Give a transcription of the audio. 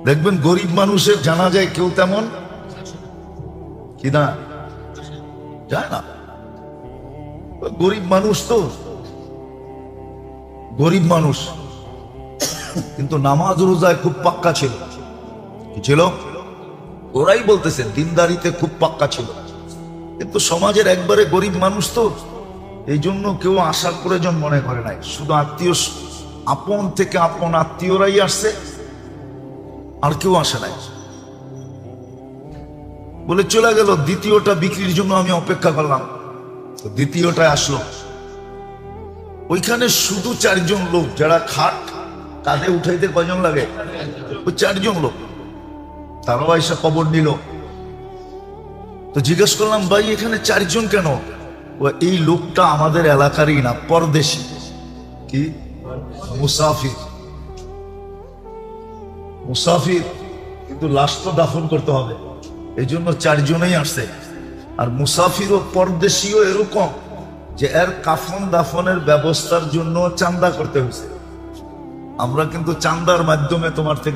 দেখবেন গরিব মানুষের জানা যায় কেউ তেমন কি না যায় না। গরিব মানুষ তো গরিব মানুষ, কিন্তু নামাজ রোজায় খুব পাক্কা ছিল। কি ছিল? ওরাই বলতেছে দিনদারিতে খুব পাক্কা ছিল, কিন্তু সমাজের একবারে গরিব মানুষ তো, এই জন্য কেউ আসার প্রয়োজন মনে করে নাই। শুধু আত্মীয়, আপন থেকে আপন আত্মীয়রাই আসছে, আর কেউ আসে নাই। বলে চলে গেল। দ্বিতীয়টা বিক্রির জন্য আমি অপেক্ষা করলাম, দ্বিতীয়টায় আসলো। ওইখানে শুধু 4 জন লোক, যারা খাট কাঁধে উঠাইতে কয়জন লাগে? ওই 4 জন লোক। তারাও এসে খবর নিল। তো জিজ্ঞেস করলাম, ভাই এখানে 4 জন কেন? এই লোকটা আমাদের এলাকারই না, পরদেশী। কি? মুসাফির। মুসাফির, কিন্তু লাশ তো দাফন করতে হবে, এই জন্য 4 জনেই আসছে। আর মুসাফির ও পরদেশীও এরকম যে এর কাফন দাফনের ব্যবস্থার জন্য চাঁদা করতে হয়েছে। আমরা কিন্তু চাঁদার মাধ্যমে তোমার থেকে